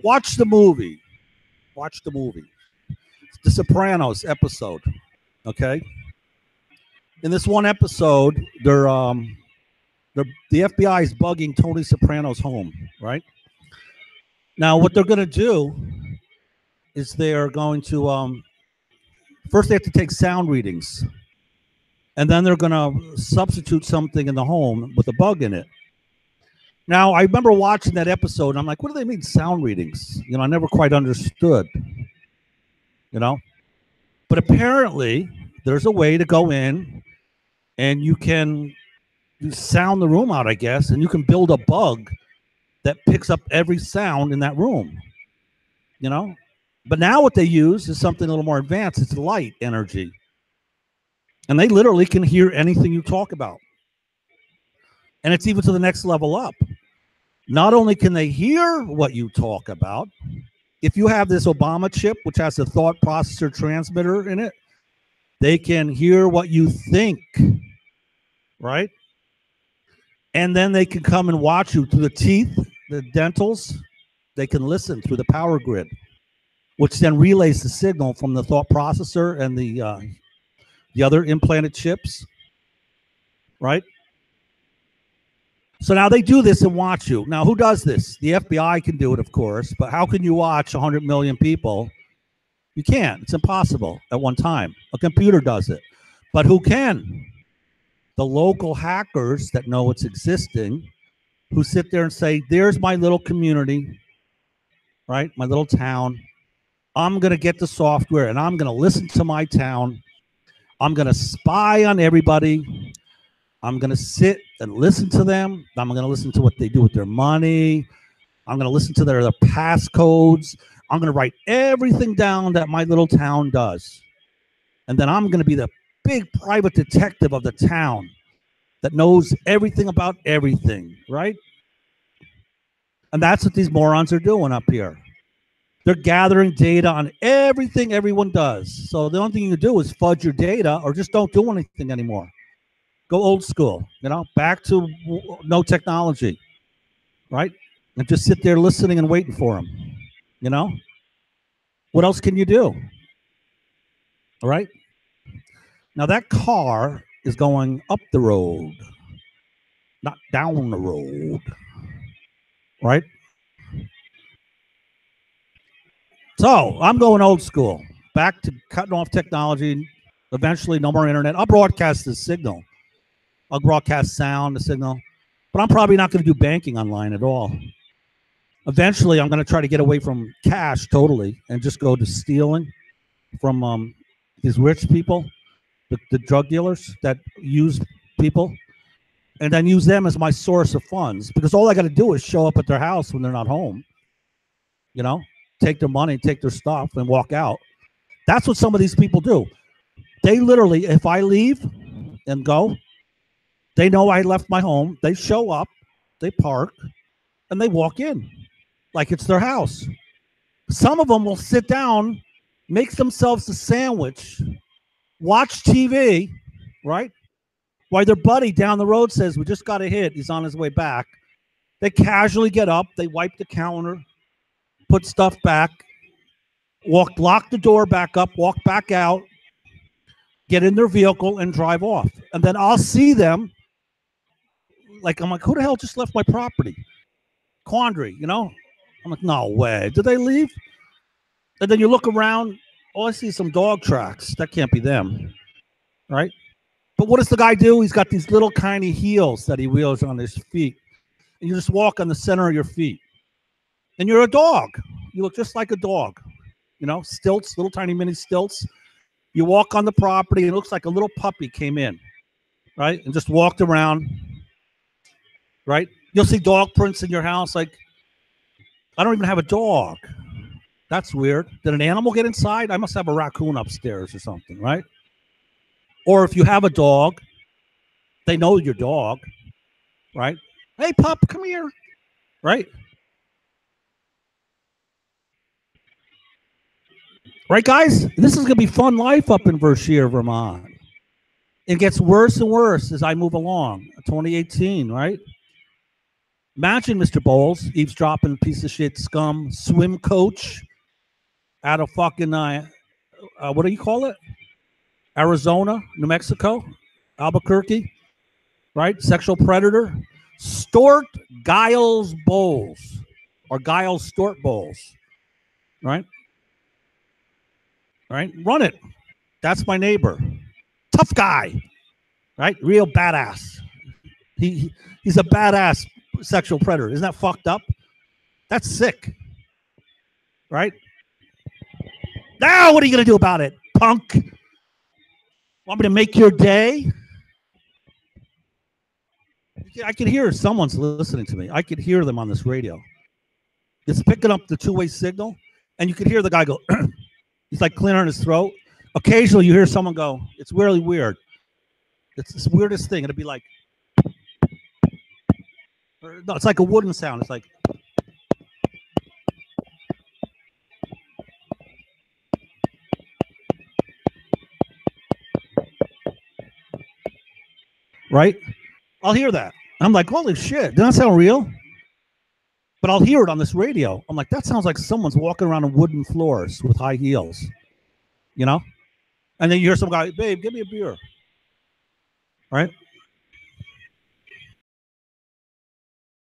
Watch the movie. Watch the movie. The Sopranos episode. Okay. In this one episode, the FBI is bugging Tony Soprano's home, right? Now, what they're going to do is they are going to first they have to take sound readings, and then they're going to substitute something in the home with a bug in it. Now, I remember watching that episode, and I'm like, what do they mean sound readings? You know, I never quite understood, you know. But apparently, there's a way to go in, and you can sound the room out, I guess, and you can build a bug that picks up every sound in that room, you know. But now what they use is something a little more advanced. It's light energy. And they literally can hear anything you talk about. And it's even to the next level up. Not only can they hear what you talk about, if you have this Obama chip, which has a thought processor transmitter in it, they can hear what you think, right? And then they can come and watch you through the teeth, the dentals. They can listen through the power grid, which then relays the signal from the thought processor and the other implanted chips, right? So now they do this and watch you. Now, who does this? The FBI can do it, of course, but how can you watch 100 million people? You can't. It's impossible at one time. A computer does it. But who can? The local hackers that know it's existing, who sit there and say, there's my little community, right? My little town. I'm going to get the software, and I'm going to listen to my town. I'm going to spy on everybody. I'm going to sit and listen to them. I'm going to listen to what they do with their money. I'm going to listen to their passcodes. I'm going to write everything down that my little town does. And then I'm going to be the big private detective of the town that knows everything about everything, right? And that's what these morons are doing up here. They're gathering data on everything everyone does. So the only thing you can do is fudge your data or just don't do anything anymore. Go old school, you know, back to no technology, right? And just sit there listening and waiting for them, you know? What else can you do? All right? Now that car is going up the road, not down the road, right? So I'm going old school, back to cutting off technology. Eventually, no more internet. I'll broadcast the signal. I'll broadcast sound, the signal. But I'm probably not going to do banking online at all. Eventually, I'm going to try to get away from cash totally and just go to stealing from these rich people, the drug dealers that use people, and then use them as my source of funds. Because all I got to do is show up at their house when they're not home, you know, take their money, take their stuff, and walk out. That's what some of these people do. They literally, if I leave and go, they know I left my home. They show up, they park, and they walk in like it's their house. Some of them will sit down, make themselves a sandwich, watch TV, right? While their buddy down the road says, we just got a hit. He's on his way back. They casually get up. They wipe the counter, put stuff back, lock the door back up, walk back out, get in their vehicle, and drive off. And then I'll see them. Like, I'm like, who the hell just left my property? Quandary, you know? I'm like, no way. Did they leave? And then you look around. Oh, I see some dog tracks. That can't be them, right? But what does the guy do? He's got these little tiny heels that he wheels on his feet. And you just walk on the center of your feet. And you're a dog. You look just like a dog. You know, stilts, little tiny mini stilts. You walk on the property, and it looks like a little puppy came in, right? And just walked around, right? You'll see dog prints in your house. Like, I don't even have a dog. That's weird. Did an animal get inside? I must have a raccoon upstairs or something, right? Or if you have a dog, they know your dog, right? Hey, pup, come here, right? Right, guys? This is going to be fun life up in Versailles, Vermont. It gets worse and worse as I move along. 2018, right? Imagine Mr. Bowles, eavesdropping piece of shit scum, swim coach out of fucking, what do you call it? Arizona, New Mexico, Albuquerque, right? Sexual predator. Stort Giles Bowles, or Giles Stort Bowles, right? Right? Run it. That's my neighbor. Tough guy, right? Real badass. He's a badass sexual predator. Isn't that fucked up? That's sick, right? Now, what are you going to do about it, punk? Want me to make your day? I can hear someone's listening to me. I could hear them on this radio. It's picking up the two-way signal, and you could hear the guy go, he's like clearing his throat. Occasionally, you hear someone go, it's really weird. It's the weirdest thing. It'll be like, no, it's like a wooden sound. It's like, right? I'll hear that. I'm like, holy shit, doesn't that sound real? But I'll hear it on this radio. I'm like, that sounds like someone's walking around on wooden floors with high heels, you know? And then you hear some guy, babe, give me a beer, right?